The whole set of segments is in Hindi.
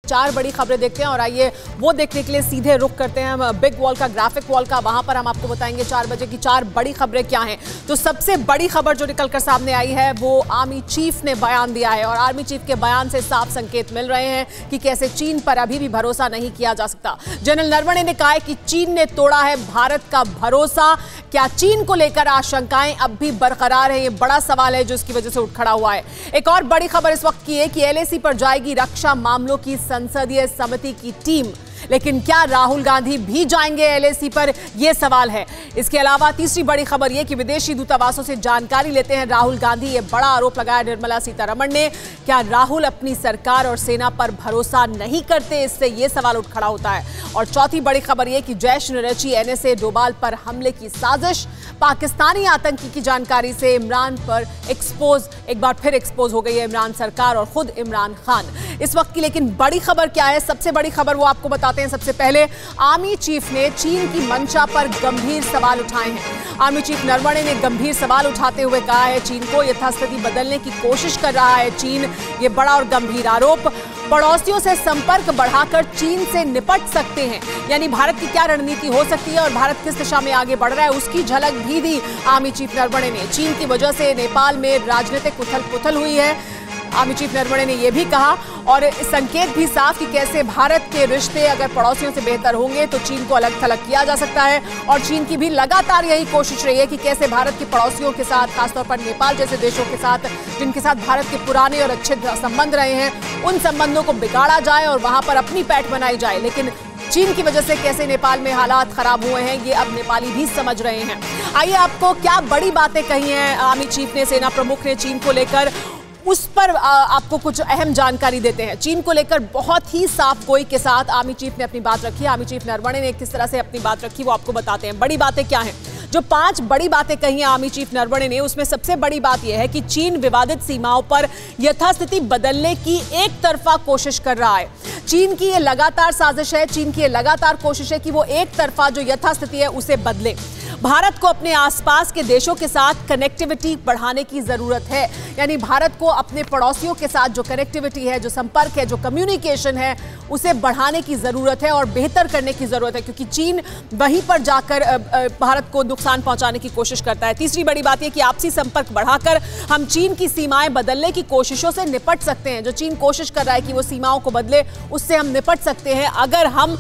चार बड़ी खबरें देखते हैं और आइए वो देखने के लिए सीधे रुख करते हैं हम बिग वॉल का, ग्राफिक वॉल का। वहां पर हम आपको बताएंगे 4 बजे की 4 बड़ी खबरें क्या हैं। तो सबसे बड़ी खबर जो निकलकर सामने आई है वो आर्मी चीफ ने बयान दिया है और आर्मी चीफ के बयान से साफ संकेत मिल रहे हैं कि कैसे चीन पर अभी भी भरोसा नहीं किया जा सकता। जनरल नरवणे ने कहा है कि चीन ने तोड़ा है भारत का भरोसा। क्या चीन को लेकर आशंकाएं अब भी बरकरार है? ये बड़ा सवाल है जो इसकी वजह से उठ खड़ा हुआ है। एक और बड़ी खबर इस वक्त की है कि एलएसी पर जाएगी रक्षा मामलों की संसदीय समिति की टीम, लेकिन क्या राहुल गांधी भी जाएंगे एलएसी पर? यह सवाल है। इसके अलावा तीसरी बड़ी खबर यह कि विदेशी दूतावासों से जानकारी लेते हैं राहुल गांधी। यह बड़ा आरोप लगाया निर्मला सीतारमण ने। क्या राहुल अपनी सरकार और सेना पर भरोसा नहीं करते? इससे यह सवाल उठ खड़ा होता है। और चौथी बड़ी खबर यह कि जैश ने रची एनएसए डोभाल पर हमले की साजिश। पाकिस्तानी आतंकी की जानकारी से इमरान पर एक बार फिर एक्सपोज हो गई है इमरान सरकार और खुद इमरान खान इस वक्त की। लेकिन बड़ी खबर क्या है? सबसे बड़ी खबर वो आपको बताते हैं। सबसे पहले आर्मी चीफ ने चीन की मंशा पर गंभीर सवाल उठाए हैं। आर्मी चीफ नरवणे ने गंभीर सवाल उठाते हुए कहा है चीन को यथास्थिति बदलने की कोशिश कर रहा है चीन। ये बड़ा और गंभीर आरोप। पड़ोसियों से संपर्क बढ़ाकर चीन से निपट सकते हैं, यानी भारत की क्या रणनीति हो सकती है और भारत किस दिशा में आगे बढ़ रहा है उसकी झलक भी दी आर्मी चीफ नरवणे ने। चीन की वजह से नेपाल में राजनीतिक उथल पुथल हुई है, आर्मी चीफ नरवणे ने यह भी कहा। और संकेत भी साफ कि कैसे भारत के रिश्ते अगर पड़ोसियों से बेहतर होंगे तो चीन को अलग थलग किया जा सकता है। और चीन की भी लगातार यही कोशिश रही है कि कैसे भारत के पड़ोसियों के साथ, खासतौर पर नेपाल जैसे देशों के साथ जिनके साथ भारत के पुराने और अच्छे संबंध रहे हैं, उन संबंधों को बिगाड़ा जाए और वहां पर अपनी पैठ बनाई जाए। लेकिन चीन की वजह से कैसे नेपाल में हालात खराब हुए हैं ये अब नेपाली भी समझ रहे हैं। आइए आपको क्या बड़ी बातें कही हैं आर्मी चीफ ने, सेना प्रमुख ने चीन को लेकर, उस पर आपको कुछ अहम जानकारी देते हैं। चीन को लेकर बहुत ही साफ गोई के साथ आर्मी चीफ ने अपनी बात रखी। आर्मी चीफ नरवणे ने किस तरह से अपनी बात रखी वो आपको बताते हैं। बड़ी बातें क्या हैं? जो 5 बड़ी बातें कही हैं आर्मी चीफ नरवणे ने, उसमें सबसे बड़ी बात यह है कि चीन विवादित सीमाओं पर यथास्थिति बदलने की एक तरफा कोशिश कर रहा है। चीन की यह लगातार साजिश है, चीन की यह लगातार कोशिश है कि वो एक तरफा जो यथास्थिति है उसे बदले। भारत को अपने आसपास के देशों के साथ कनेक्टिविटी बढ़ाने की जरूरत है, यानी भारत को अपने पड़ोसियों के साथ जो कनेक्टिविटी है, जो संपर्क है, जो कम्युनिकेशन है, उसे बढ़ाने की जरूरत है और बेहतर करने की जरूरत है, क्योंकि चीन वहीं पर जाकर भारत को नुकसान पहुंचाने की कोशिश करता है। तीसरी बड़ी बात यह कि आपसी संपर्क बढ़ाकर हम चीन की सीमाएं बदलने की कोशिशों से निपट सकते हैं। जो चीन कोशिश कर रहा है कि वो सीमाओं को बदले, उससे हम निपट सकते हैं अगर हम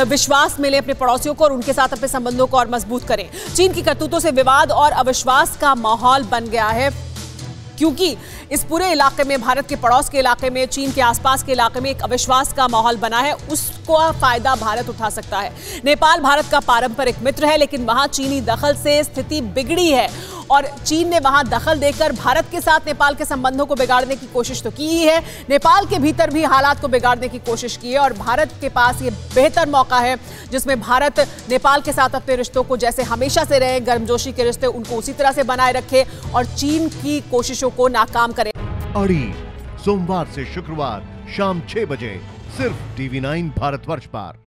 विश्वास मिले अपने पड़ोसियों को और उनके साथ अपने संबंधों को और मजबूत करें। चीन की करतूतों से विवाद और अविश्वास का माहौल बन गया है, क्योंकि इस पूरे इलाके में, भारत के पड़ोस के इलाके में, चीन के आसपास के इलाके में एक अविश्वास का माहौल बना है। उसका फायदा भारत उठा सकता है। नेपाल भारत का पारंपरिक मित्र है, लेकिन वहां चीनी दखल से स्थिति बिगड़ी है और चीन ने वहां दखल देकर भारत के साथ नेपाल के संबंधों को बिगाड़ने की कोशिश तो की ही है, नेपाल के भीतर भी हालात को बिगाड़ने की कोशिश की है। और भारत के पास ये बेहतर मौका है जिसमें भारत नेपाल के साथ अपने रिश्तों को जैसे हमेशा से रहे, गर्मजोशी के रिश्ते उनको उसी तरह से बनाए रखे और चीन की कोशिशों को नाकाम करे। अड़ी सोमवार से शुक्रवार शाम 6 बजे सिर्फ TV9 भारतवर्ष पर।